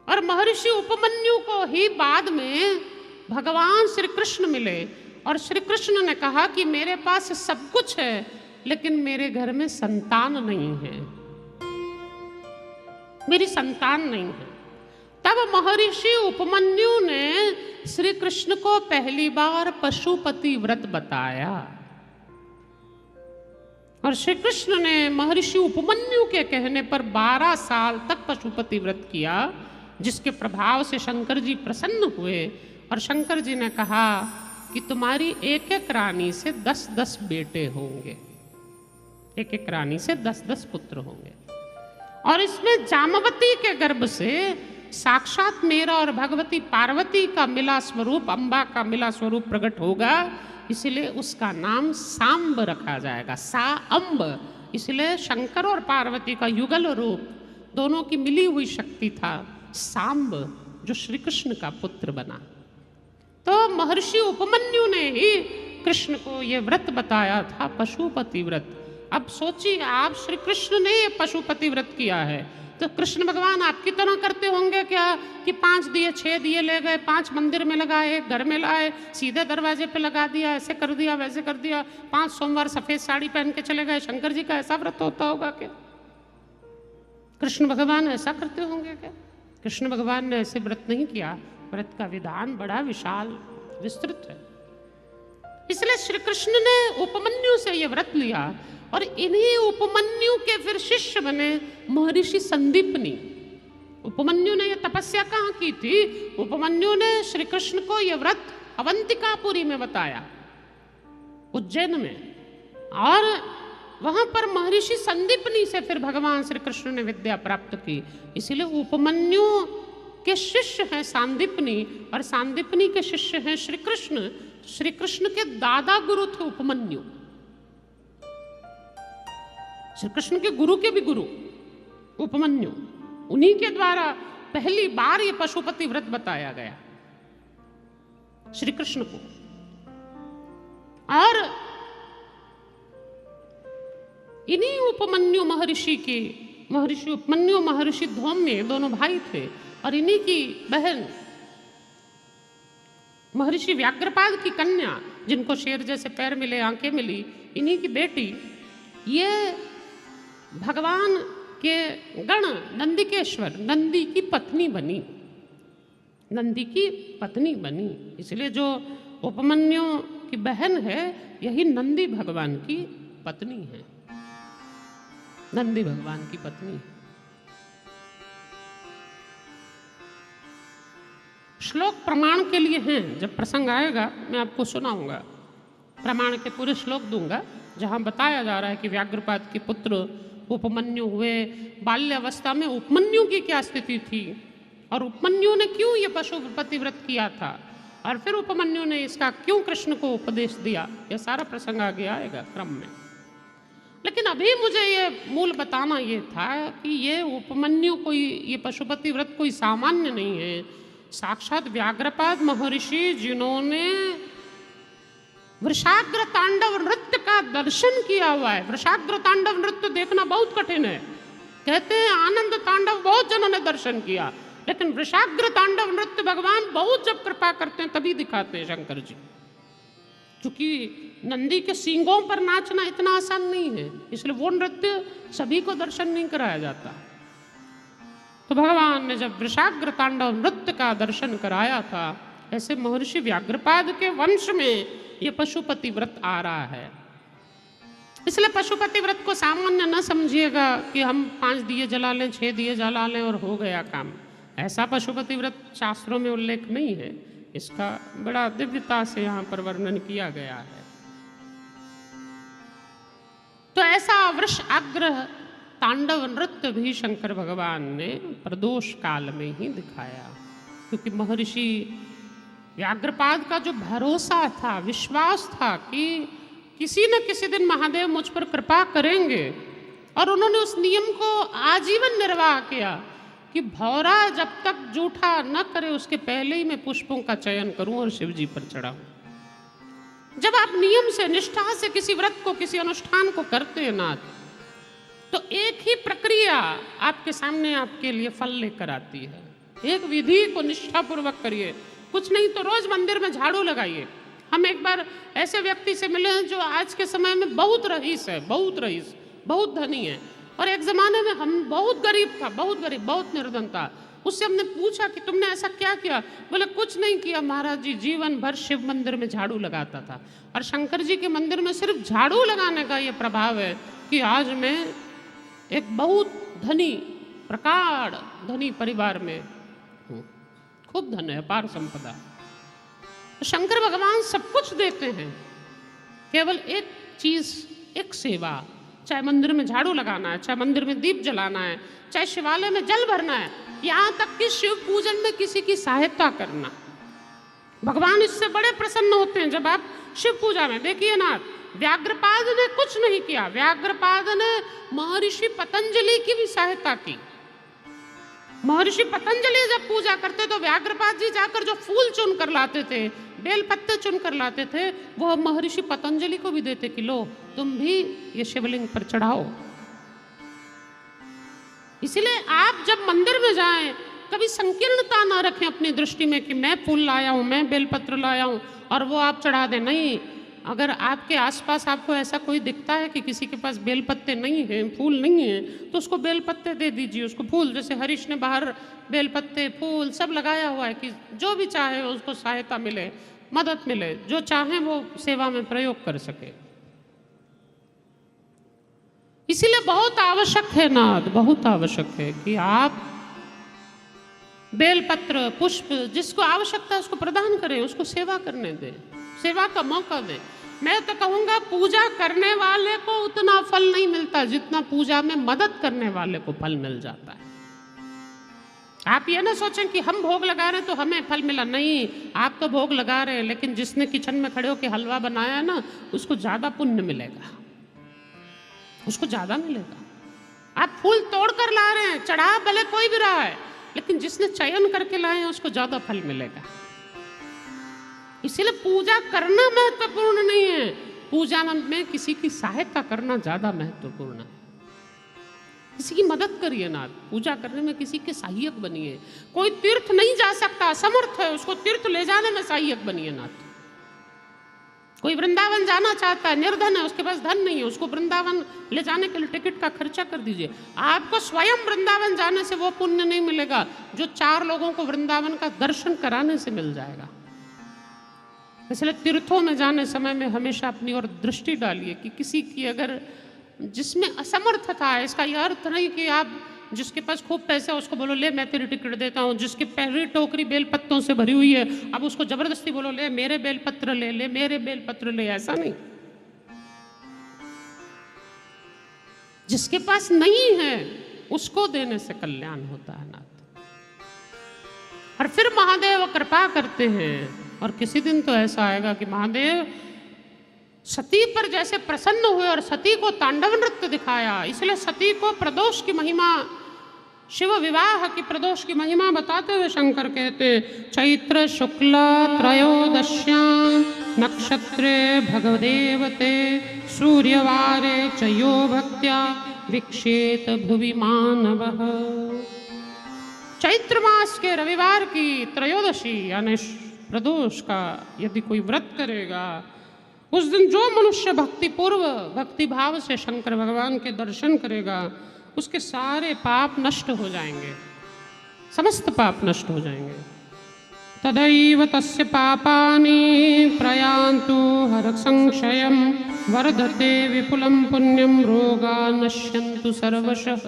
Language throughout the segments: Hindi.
और महर्षि उपमन्यु को ही बाद में भगवान श्री कृष्ण मिले और श्री कृष्ण ने कहा कि मेरे पास सब कुछ है लेकिन मेरे घर में संतान नहीं है, मेरी संतान नहीं है। तब महर्षि उपमन्यु ने श्री कृष्ण को पहली बार पशुपति व्रत बताया और श्री कृष्ण ने महर्षि उपमन्यु के कहने पर 12 साल तक पशुपति व्रत किया, जिसके प्रभाव से शंकर जी प्रसन्न हुए और शंकर जी ने कहा कि तुम्हारी एक एक रानी से 10-10 बेटे होंगे, एक एक रानी से 10-10 पुत्र होंगे। और इसमें जामवती के गर्भ से साक्षात मेरा और भगवती पार्वती का मिला स्वरूप, अम्बा का मिला स्वरूप प्रकट होगा, इसलिए उसका नाम सांब रखा जाएगा, सा अम्ब। इसलिए शंकर और पार्वती का युगल रूप, दोनों की मिली हुई शक्ति था सांब, जो श्री कृष्ण का पुत्र बना। तो महर्षि उपमन्यु ने ही कृष्ण को यह व्रत बताया था, पशुपति व्रत। अब सोचिए आप, श्री कृष्ण ने पशुपति व्रत किया है तो कृष्ण भगवान आपकी तरह करते होंगे क्या कि 5 दिए 6 दिए ले गए, 5 मंदिर में लगाए, घर में लाए, सीधे दरवाजे पे लगा दिया, ऐसे कर दिया वैसे कर दिया, 5 सोमवार सफेद साड़ी पहन के चले गए। शंकर जी का ऐसा व्रत होता होगा क्या? कृष्ण भगवान ऐसा करते होंगे क्या? कृष्ण भगवान ने ऐसे व्रत नहीं किया। व्रत का विधान बड़ा विशाल विस्तृत है। इसलिए श्री कृष्ण ने उपमन्यु से यह व्रत लिया और इन्हीं उपमन्यु के फिर शिष्य बने महर्षि संदीपनी। उपमन्यु ने यह तपस्या कहाँ की थी? उपमन्यु ने श्री कृष्ण को यह व्रत अवंतिकापुरी में बताया, उज्जैन में, और वहां पर महर्षि संदीपनी से फिर भगवान श्री कृष्ण ने विद्या प्राप्त की। इसीलिए उपमन्यु के शिष्य हैं सांदीपनी और सांदीपनी के शिष्य हैं श्री कृष्ण। श्री कृष्ण के दादा गुरु थे उपमन्यु, श्री कृष्ण के गुरु के भी गुरु उपमन्यु। उन्हीं के द्वारा पहली बार ये पशुपति व्रत बताया गया श्री कृष्ण को। और इन्हीं उपमन्यु महर्षि के, महर्षि उपमन्यु महर्षि धौम्य दोनों भाई थे, और इन्हीं की बहन महर्षि व्याघ्रपाद की कन्या, जिनको शेर जैसे पैर मिले, आंखें मिली, इन्हीं की बेटी ये भगवान के गण नंदिकेश्वर, नंदी की पत्नी बनी, नंदी की पत्नी बनी। इसलिए जो उपमन्यु की बहन है यही नंदी भगवान की पत्नी है, नंदी भगवान की पत्नी। श्लोक प्रमाण के लिए हैं, जब प्रसंग आएगा मैं आपको सुनाऊंगा, प्रमाण के पूरे श्लोक दूंगा जहां बताया जा रहा है कि व्याघ्रपाद के पुत्र उपमन्यु हुए। बाल्यावस्था में उपमन्यु की क्या स्थिति थी और उपमन्यु ने क्यों ये पशुपति व्रत किया था, और फिर उपमन्यु ने इसका क्यों कृष्ण को उपदेश दिया, यह सारा प्रसंग आगे आएगा क्रम में। लेकिन अभी मुझे ये मूल बताना ये था कि ये उपमन्यु कोई, ये पशुपति व्रत कोई सामान्य नहीं है। साक्षात व्याघ्रपाद महर्षि जिन्होंने वृषाग्र तांडव नृत्य का दर्शन किया हुआ है। वृषाग्र तांडव नृत्य देखना बहुत कठिन है, कहते हैं आनंद तांडव बहुत जनों ने दर्शन किया, लेकिन वृषाग्र तांडव नृत्य भगवान बहुत जब कृपा करते हैं तभी दिखाते हैं शंकर जी, क्योंकि नंदी के सींगों पर नाचना इतना आसान नहीं है, इसलिए वो नृत्य सभी को दर्शन नहीं कराया जाता। तो भगवान ने जब वृषाग्र तांडव नृत्य का दर्शन कराया था, ऐसे महर्षि व्याघ्रपाद के वंश में ये पशुपति व्रत आ रहा है। इसलिए पशुपति व्रत को सामान्य न समझिएगा कि हम 5 दिए जला लें, 6 दिए जला लें और हो गया काम। ऐसा पशुपति व्रत शास्त्रों में उल्लेख नहीं है, इसका बड़ा दिव्यता से यहाँ पर वर्णन किया गया है। तो ऐसा वृषाग्र तांडव नृत्य भी शंकर भगवान ने प्रदोष काल में ही दिखाया, क्योंकि महर्षि व्याघ्रपाद का जो भरोसा था, विश्वास था कि किसी न किसी दिन महादेव मुझ पर कृपा करेंगे, और उन्होंने उस नियम को आजीवन निर्वाह किया कि भौरा जब तक जूठा न करे उसके पहले ही मैं पुष्पों का चयन करूं और शिव जी पर चढ़ाऊं। जब आप नियम से, निष्ठा से किसी व्रत को, किसी अनुष्ठान को करते हैं ना, तो एक ही प्रक्रिया आपके सामने आपके लिए फल लेकर आती है। एक विधि को निष्ठापूर्वक करिए। कुछ नहीं तो रोज मंदिर में झाड़ू लगाइए। हम एक बार ऐसे व्यक्ति से मिले हैं जो आज के समय में बहुत रईस है, बहुत रईस, बहुत धनी है, और एक ज़माने में हम बहुत गरीब था, बहुत गरीब, बहुत निर्धन था। उससे हमने पूछा कि तुमने ऐसा क्या किया? बोले कुछ नहीं किया महाराज जी, जीवन भर शिव मंदिर में झाड़ू लगाता था। और शंकर जी के मंदिर में सिर्फ झाड़ू लगाने का ये प्रभाव है कि आज मैं एक बहुत धनी, प्रकांड धनी परिवार में हूँ। खूब धन है, अपार संपदा। शंकर भगवान सब कुछ देते हैं, केवल एक चीज, एक सेवा। चाहे मंदिर में झाड़ू लगाना है, चाहे मंदिर में दीप जलाना है, चाहे शिवालय में जल भरना है, यहाँ तक कि शिव पूजन में किसी की सहायता करना। भगवान इससे बड़े प्रसन्न होते हैं जब आप शिव पूजा में, देखिए ना, व्याघ्रपाद ने कुछ नहीं किया, व्याघ्रपाद ने महर्षि पतंजलि की भी सहायता की। महर्षि पतंजलि जब पूजा करते तो व्याघ्रपाद जी जाकर जो फूल चुन कर लाते थे, बेल पत्ते चुन कर लाते थे, वो महर्षि पतंजलि को भी देते कि लो तुम भी ये शिवलिंग पर चढ़ाओ। इसलिए आप जब मंदिर में जाएं, कभी संकीर्णता ना रखें अपनी दृष्टि में कि मैं फूल लाया हूं, मैं बेलपत्र लाया हूं और वो आप चढ़ा दें। नहीं, अगर आपके आसपास आपको ऐसा कोई दिखता है कि किसी के पास बेलपत्ते नहीं हैं, फूल नहीं हैं, तो उसको बेलपत्ते दे दीजिए, उसको फूल। जैसे हरीश ने बाहर बेलपत्ते, फूल सब लगाया हुआ है कि जो भी चाहे उसको सहायता मिले, मदद मिले, जो चाहे वो सेवा में प्रयोग कर सके। इसीलिए बहुत आवश्यक है नाथ, बहुत आवश्यक है कि आप बेलपत्र, पुष्प, जिसको आवश्यकता है उसको प्रदान करें, उसको सेवा करने दें, सेवा का मौका दें। मैं तो कहूँगा पूजा करने वाले को उतना फल नहीं मिलता जितना पूजा में मदद करने वाले को फल मिल जाता है। आप ये ना सोचें कि हम भोग लगा रहे हैं तो हमें फल मिला। नहीं, आप तो भोग लगा रहे हैं, लेकिन जिसने किचन में खड़े होकर हलवा बनाया है ना, उसको ज़्यादा पुण्य मिलेगा, उसको ज़्यादा मिलेगा। आप फूल तोड़ कर ला रहे हैं, चढ़ा भले कोई भी रहा है, लेकिन जिसने चयन करके लाए हैं उसको ज़्यादा फल मिलेगा। इसीलिए पूजा करना महत्वपूर्ण नहीं है, पूजा में किसी की सहायता करना ज़्यादा महत्वपूर्ण है। किसी की मदद करिए ना, पूजा करने में किसी के सहायक बनिए। कोई तीर्थ नहीं जा सकता, असमर्थ है, उसको तीर्थ ले जाने में सहायक बनिए ना। कोई वृंदावन जाना चाहता है, निर्धन है, उसके पास धन नहीं है, उसको वृंदावन ले जाने के लिए टिकट का खर्चा कर दीजिए। आपको स्वयं वृंदावन जाने से वो पुण्य नहीं मिलेगा जो 4 लोगों को वृंदावन का दर्शन कराने से मिल जाएगा। इसलिए तीर्थों में जाने समय में हमेशा अपनी ओर दृष्टि डालिए कि किसी की अगर जिसमें असमर्थता है, इसका यह अर्थ नहीं कि आप जिसके पास खूब पैसा है उसको बोलो ले मैं तेरी टिकट देता हूँ, जिसकी पहली टोकरी बेलपत्तों से भरी हुई है अब उसको जबरदस्ती बोलो ले मेरे बेलपत्र ले, ले मेरे बेलपत्र ले, ऐसा नहीं। जिसके पास नहीं है उसको देने से कल्याण होता है नाथ। और फिर महादेव कृपा करते हैं, और किसी दिन तो ऐसा आएगा कि महादेव सती पर जैसे प्रसन्न हुए और सती को तांडव नृत्य दिखाया। इसलिए सती को प्रदोष की महिमा, शिव विवाह की प्रदोष की महिमा बताते हुए शंकर कहते चैत्र शुक्ल त्रयोदश्यां नक्षत्रे भगवदेवते सूर्यवारे चयो भक्त्या विक्षेत भुवि मानवः। चैत्र मास के रविवार की त्रयोदशी यानी प्रदोष का यदि कोई व्रत करेगा, उस दिन जो मनुष्य भक्ति पूर्व, भक्ति भाव से शंकर भगवान के दर्शन करेगा, उसके सारे पाप नष्ट हो जाएंगे, समस्त पाप नष्ट हो जाएंगे। तदैव तस्य पापानि प्रयान्तु हर संशयं वर्धते विपुलं पुण्यं रोगा नश्यन्तु सर्वशः।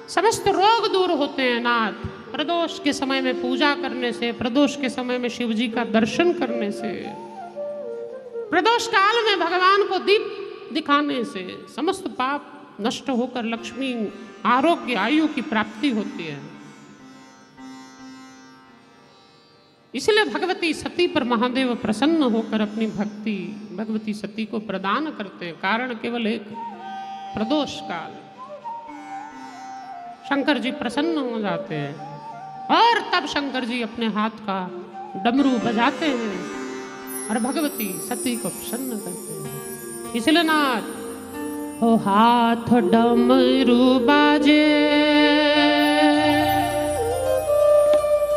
समस्त रोग दूर होते हैं नाथ प्रदोष के समय में पूजा करने से, प्रदोष के समय में शिव जी का दर्शन करने से, प्रदोष काल में भगवान को दीप दिखाने से समस्त पाप नष्ट होकर लक्ष्मी, आरोग्य, आयु की प्राप्ति होती है। इसलिए भगवती सती पर महादेव प्रसन्न होकर अपनी भक्ति भगवती सती को प्रदान करते हैं। कारण केवल एक, प्रदोष काल शंकर जी प्रसन्न हो जाते हैं और तब शंकर जी अपने हाथ का डमरू बजाते हैं और भगवती सती को प्रसन्न करते हैं। इसलिए नाथ हो हाथ डमरू बाजे